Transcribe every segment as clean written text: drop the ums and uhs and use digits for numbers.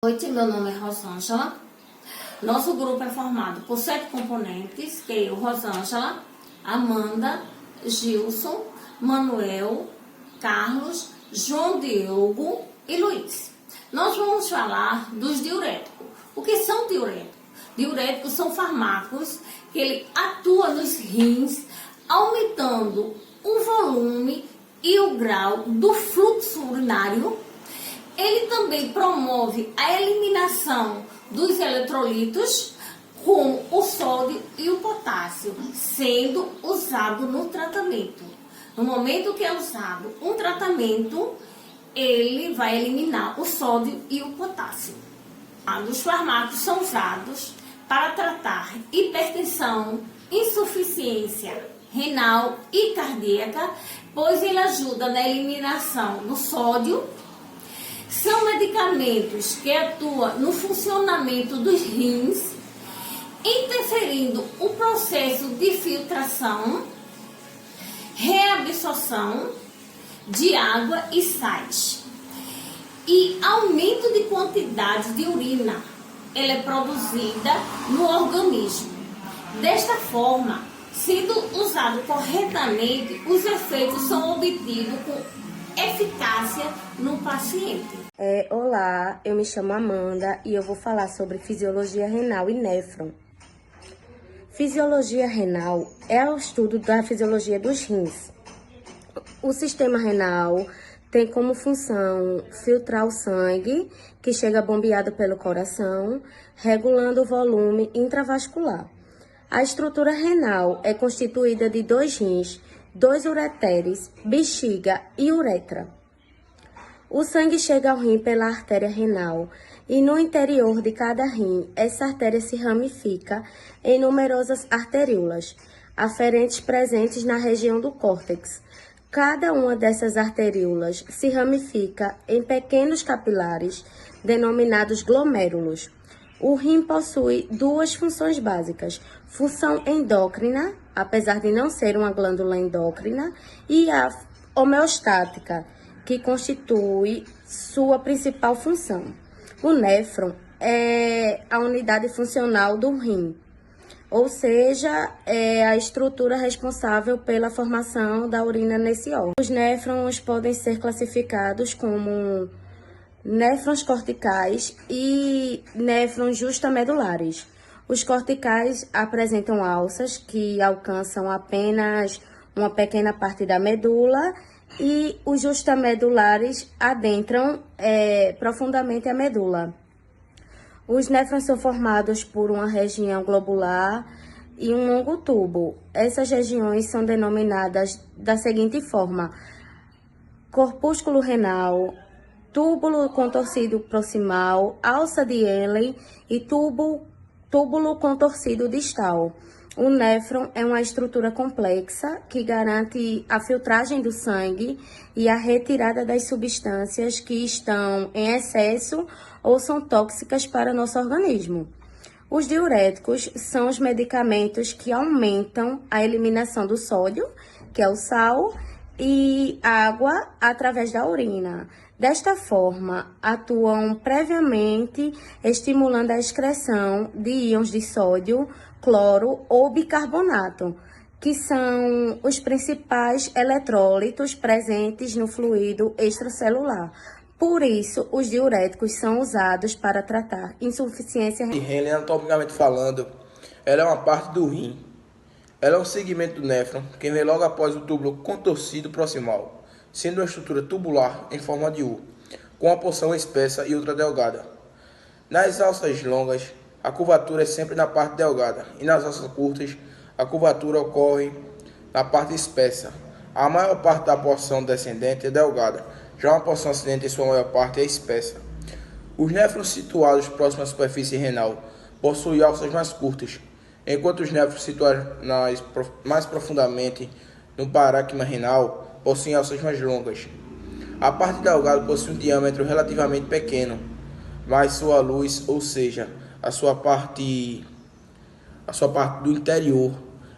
Noite, meu nome é Rosângela. Nosso grupo é formado por 7 componentes, que é eu, Rosângela, Amanda, Gilson, Manuel, Carlos, João Diogo e Luiz. Nós vamos falar dos diuréticos. O que são diuréticos? Diuréticos são fármacos que ele atua nos rins, aumentando o volume e o grau do fluxo urinário. Ele também promove a eliminação dos eletrolitos, como o sódio e o potássio, sendo usado no tratamento. No momento que é usado um tratamento, ele vai eliminar o sódio e o potássio. Os fármacos são usados para tratar hipertensão, insuficiência renal e cardíaca, pois ele ajuda na eliminação do sódio. São medicamentos que atuam no funcionamento dos rins, interferindo o processo de filtração, reabsorção de água e sais, e aumento de quantidade de urina. Ela é produzida no organismo. Desta forma, sendo usado corretamente, os efeitos são obtidos com eficácia no paciente. Olá, eu me chamo Amanda e eu vou falar sobre fisiologia renal e néfron. Fisiologia renal é o estudo da fisiologia dos rins. O sistema renal tem como função filtrar o sangue, que chega bombeado pelo coração, regulando o volume intravascular. A estrutura renal é constituída de 2 rins, 2 ureteres, bexiga e uretra. O sangue chega ao rim pela artéria renal e no interior de cada rim, essa artéria se ramifica em numerosas arteríolas, aferentes presentes na região do córtex. Cada uma dessas arteríolas se ramifica em pequenos capilares, denominados glomérulos. O rim possui 2 funções básicas: função endócrina, apesar de não ser uma glândula endócrina, e a homeostática, que constitui sua principal função. O néfron é a unidade funcional do rim, ou seja, é a estrutura responsável pela formação da urina nesse órgão. Os néfrons podem ser classificados como néfrons corticais e néfrons justamedulares. Os corticais apresentam alças que alcançam apenas uma pequena parte da medula, e os justamedulares adentram profundamente a medula. Os néfrons são formados por uma região globular e um longo tubo. Essas regiões são denominadas da seguinte forma: corpúsculo renal, túbulo contorcido proximal, alça de Henle e túbulo contorcido distal. O néfron é uma estrutura complexa que garante a filtragem do sangue e a retirada das substâncias que estão em excesso ou são tóxicas para nosso organismo. Os diuréticos são os medicamentos que aumentam a eliminação do sódio, que é o sal, e água através da urina. Desta forma, atuam previamente estimulando a excreção de íons de sódio, cloro ou bicarbonato, que são os principais eletrólitos presentes no fluido extracelular. Por isso, os diuréticos são usados para tratar insuficiência renal. Anatomicamente falando, ela é uma parte do rim. Ela é um segmento do néfron que vem logo após o túbulo contorcido proximal, sendo uma estrutura tubular em forma de U, com uma porção espessa e outra delgada. Nas alças longas, a curvatura é sempre na parte delgada, e nas alças curtas, a curvatura ocorre na parte espessa. A maior parte da porção descendente é delgada, já uma porção ascendente em sua maior parte é espessa. Os néfrons situados próximos à superfície renal possuem alças mais curtas, enquanto os néfrons situados mais profundamente no parênquima renal possuem alças mais longas. A parte delgada possui um diâmetro relativamente pequeno, mas sua luz, ou seja, a sua parte do interior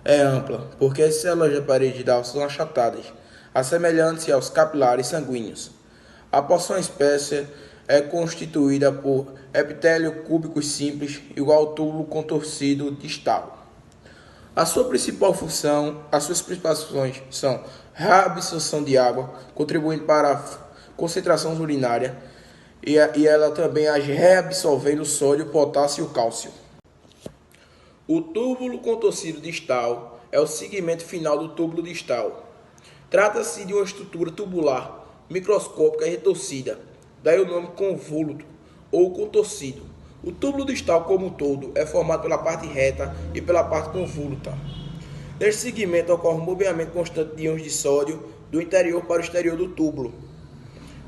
é ampla, porque as células da parede da alça são achatadas, assemelhando-se aos capilares sanguíneos. A porção espessa é constituída por epitélio cúbico simples igual ao túbulo contorcido distal. As suas principais funções são reabsorção de água, contribuindo para a concentração urinária, e ela também age reabsorvendo o sódio, potássio e o cálcio. O túbulo contorcido distal é o segmento final do túbulo distal. Trata-se de uma estrutura tubular microscópica e retorcida, daí o nome convoluto ou contorcido. O túbulo distal como um todo é formado pela parte reta e pela parte convoluta. Neste segmento ocorre um bombeamento constante de íons de sódio do interior para o exterior do túbulo.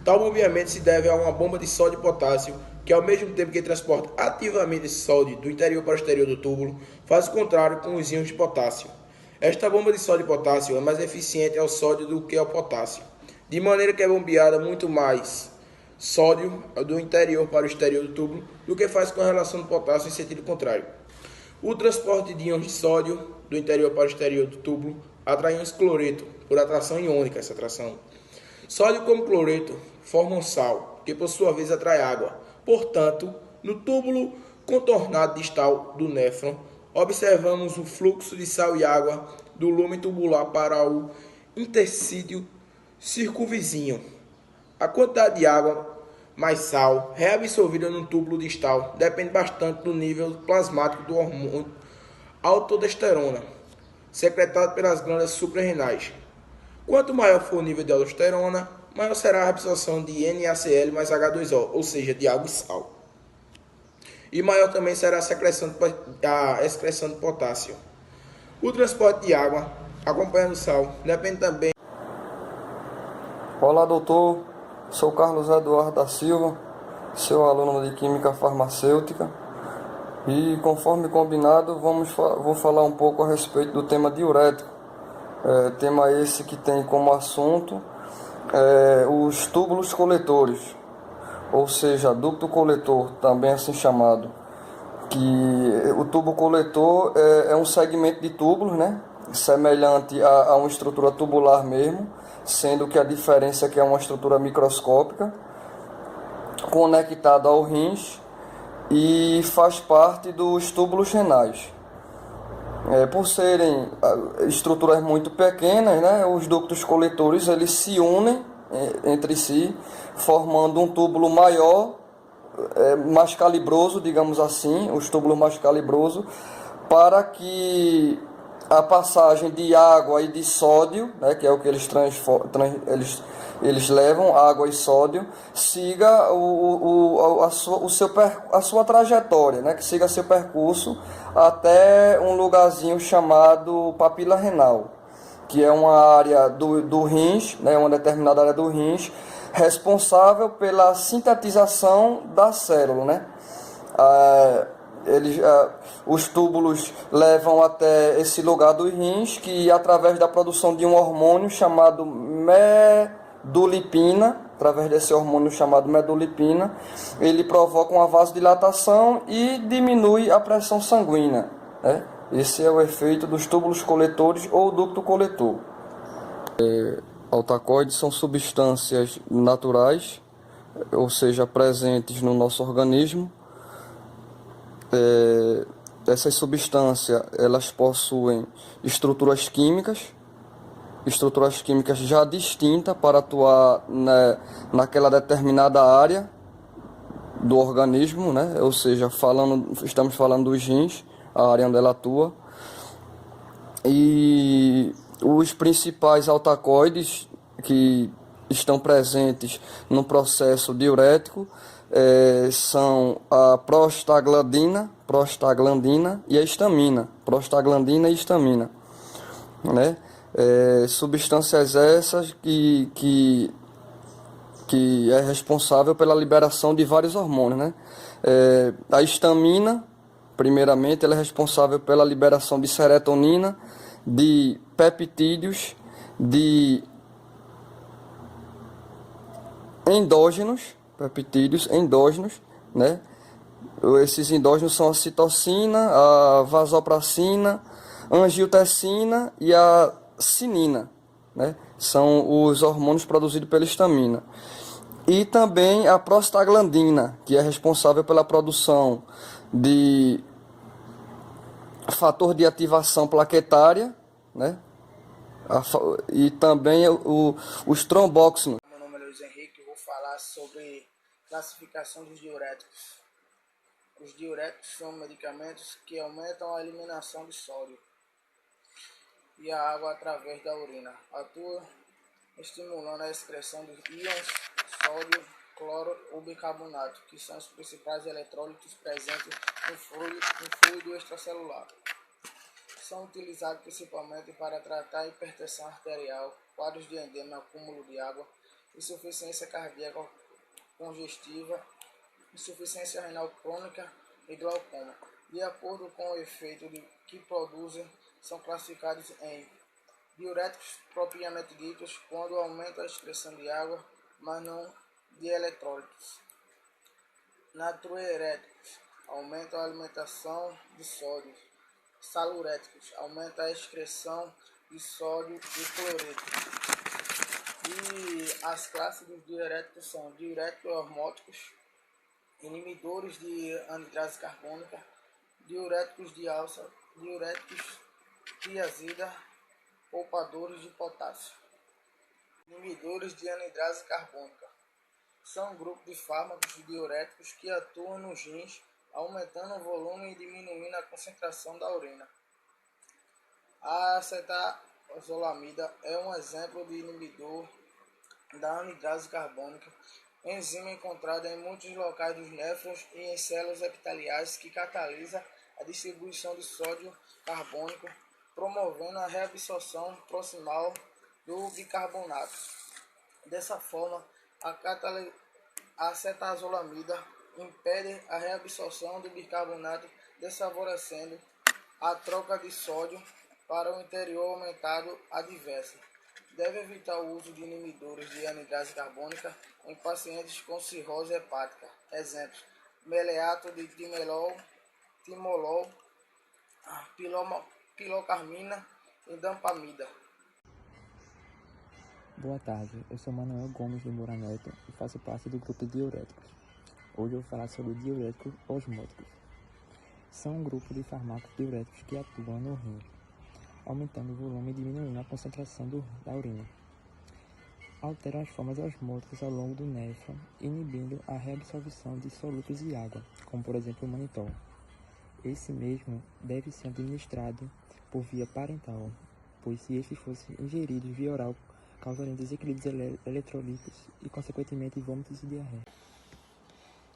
Tal bombeamento se deve a uma bomba de sódio e potássio, que ao mesmo tempo que transporta ativamente esse sódio do interior para o exterior do túbulo, faz o contrário com os íons de potássio. Esta bomba de sódio e potássio é mais eficiente ao sódio do que ao potássio, de maneira que é bombeada muito mais sódio do interior para o exterior do túbulo do que faz com a relação do potássio em sentido contrário. O transporte de íons de sódio do interior para o exterior do túbulo atrai íons cloreto, por atração iônica essa atração. Sódio como cloreto formam sal, que por sua vez atrai água. Portanto, no túbulo contornado distal do néfron, observamos o fluxo de sal e água do lumen tubular para o interstício circunvizinho. A quantidade de água mais sal reabsorvida no túbulo distal depende bastante do nível plasmático do hormônio aldosterona, secretado pelas glândulas suprarrenais. Quanto maior for o nível de aldosterona, maior será a absorção de NaCl mais H2O, ou seja, de água e sal. E maior também será a excreção de potássio. O transporte de água, acompanhando o sal, depende também. Olá, doutor. Sou Carlos Eduardo da Silva, seu aluno de Química Farmacêutica. E conforme combinado, vou falar um pouco a respeito do tema diurético. Tema esse que tem como assunto os túbulos coletores, ou seja, ducto coletor, também assim chamado. Que o tubo coletor é um segmento de túbulos, né? Semelhante a uma estrutura tubular mesmo, sendo que a diferença é que é uma estrutura microscópica conectada ao rins e faz parte dos túbulos renais. Por serem estruturas muito pequenas, né, os ductos coletores eles se unem entre si, formando um túbulo maior, mais calibroso, digamos assim, os túbulos mais calibrosos, para que a passagem de água e de sódio, né, que é o que eles levam, água e sódio, siga a sua trajetória, né, que siga seu percurso até um lugarzinho chamado papila renal, que é uma área do rins, né, uma determinada área do rins, responsável pela sintetização da célula, né? Os túbulos levam até esse lugar dos rins, que através da produção de um hormônio chamado medulipina, através desse hormônio chamado medulipina, ele provoca uma vasodilatação e diminui a pressão sanguínea, né? Esse é o efeito dos túbulos coletores ou ducto coletor. Altacoides são substâncias naturais, ou seja, presentes no nosso organismo. Essas substâncias elas possuem estruturas químicas já distintas para atuar naquela determinada área do organismo, né? Ou seja, estamos falando dos rins, a área onde ela atua. E os principais altacoides que estão presentes no processo diurético são a prostaglandina e a histamina, né? Substâncias essas que é responsável pela liberação de vários hormônios, né? A histamina, primeiramente, ela é responsável pela liberação de serotonina, de peptídeos, de peptídeos endógenos, né? Esses endógenos são a citocina, a vasopressina, a angiotensina e a cinina, né? São os hormônios produzidos pela histamina. E também a prostaglandina, que é responsável pela produção de fator de ativação plaquetária, né? E também os trombóxinos. Meu nome é Luiz Henrique e vou falar sobre classificação dos diuréticos. Os diuréticos são medicamentos que aumentam a eliminação de sódio e a água através da urina. Atua estimulando a excreção de íons sódio, cloro ou bicarbonato, que são os principais eletrólitos presentes no fluido extracelular. São utilizados principalmente para tratar hipertensão arterial, quadros de edema, acúmulo de água, insuficiência cardíaca congestiva, insuficiência renal crônica e glaucoma. De acordo com o efeito que produzem, são classificados em diuréticos propriamente ditos, quando aumenta a excreção de água, mas não de eletrólitos. Natriuréticos aumentam a alimentação de sódio. Saluréticos aumenta a excreção de sódio e cloreto. E as classes dos diuréticos são diuréticos osmóticos, inibidores de anidrase carbônica, diuréticos de alça, diuréticos tiazida, poupadores de potássio. Inibidores de anidrase carbônica são um grupo de fármacos diuréticos que atuam nos rins, aumentando o volume e diminuindo a concentração da urina. A acetazolamida é um exemplo de inibidor da anidrase carbônica, enzima encontrada em muitos locais dos néfrons e em células epiteliais que catalisa a distribuição de sódio carbônico, promovendo a reabsorção proximal do bicarbonato. Dessa forma, a acetazolamida impede a reabsorção do bicarbonato, desfavorecendo a troca de sódio para o interior aumentado adversa. Deve evitar o uso de inibidores de anidrase carbônica em pacientes com cirrose hepática. Exemplos: meleato de timolol, pilocarmina e dampamida. Boa tarde, eu sou Manuel Gomes de Moura Neto e faço parte do grupo de diuréticos. Hoje eu vou falar sobre diuréticos osmóticos. São um grupo de fármacos diuréticos que atuam no rim, aumentando o volume e diminuindo a concentração da urina. Alteram as formas osmóticas ao longo do néfron, inibindo a reabsorção de solúveis de água, como por exemplo o manitol. Esse mesmo deve ser administrado por via parental, pois se estes fossem ingeridos via oral, causariam desequilíbrios eletrolíticos e, consequentemente, vômitos e diarreia.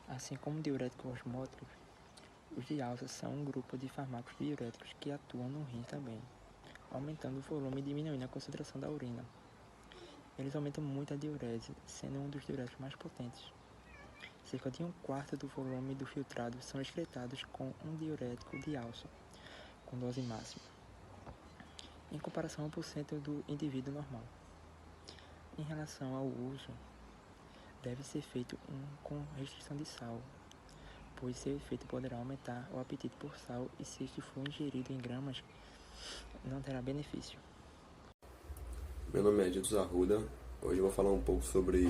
Assim como diuréticos osmóticos, os de alça são um grupo de fármacos diuréticos que atuam no rim também, aumentando o volume e diminuindo a concentração da urina. Eles aumentam muito a diurese, sendo um dos diuréticos mais potentes. Cerca de 1/4 do volume do filtrado são excretados com um diurético de alça, com dose máxima, em comparação a 1% do indivíduo normal. Em relação ao uso, deve ser feito com restrição de sal, pois seu efeito poderá aumentar o apetite por sal e se este for ingerido em gramas, não terá benefício. Meu nome é Edilson Arruda. Hoje eu vou falar um pouco sobre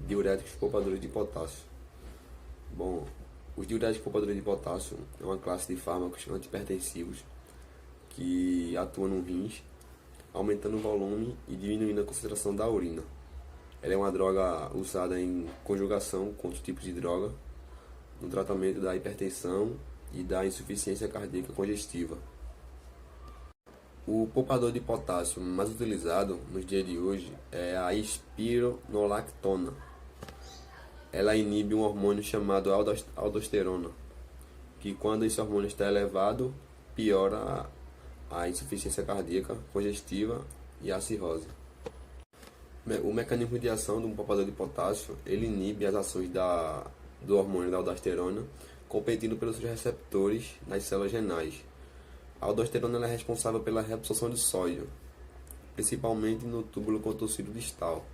diuréticos poupadores de potássio. Bom, os diuréticos poupadores de potássio é uma classe de fármacos antihipertensivos que atuam no rins, aumentando o volume e diminuindo a concentração da urina. Ela é uma droga usada em conjugação com outros tipos de droga no tratamento da hipertensão e da insuficiência cardíaca congestiva. O poupador de potássio mais utilizado nos dias de hoje é a espironolactona. Ela inibe um hormônio chamado aldosterona, que quando esse hormônio está elevado, piora a insuficiência cardíaca congestiva e a cirrose. O mecanismo de ação do poupador de potássio, ele inibe as ações do hormônio da aldosterona, competindo pelos seus receptores nas células renais. A aldosterona é responsável pela reabsorção de sódio, principalmente no túbulo contorcido distal.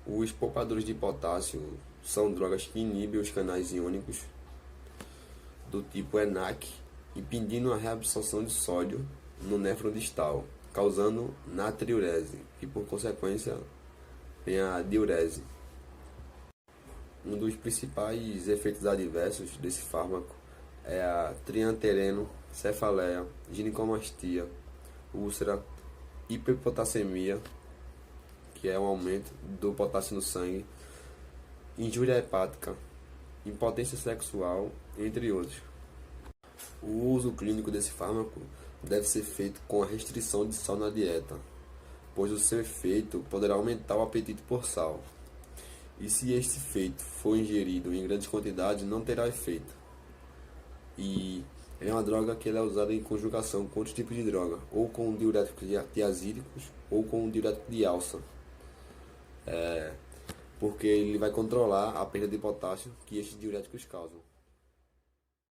Os poupadores de potássio são drogas que inibem os canais iônicos do tipo ENaC, impedindo a reabsorção de sódio no néfron distal, causando natriurese e, por consequência, vem a diurese. Um dos principais efeitos adversos desse fármaco é a triantereno, cefaleia, ginecomastia, úlcera, hiperpotassemia, que é um aumento do potássio no sangue, injúria hepática, impotência sexual, entre outros. O uso clínico desse fármaco deve ser feito com a restrição de sal na dieta, pois o seu efeito poderá aumentar o apetite por sal. E se este efeito for ingerido em grandes quantidades, não terá efeito. E é uma droga que ela é usada em conjugação com outros tipos de droga, ou com diuréticos tiazídicos, ou com diurético de alça. Porque ele vai controlar a perda de potássio que estes diuréticos causam.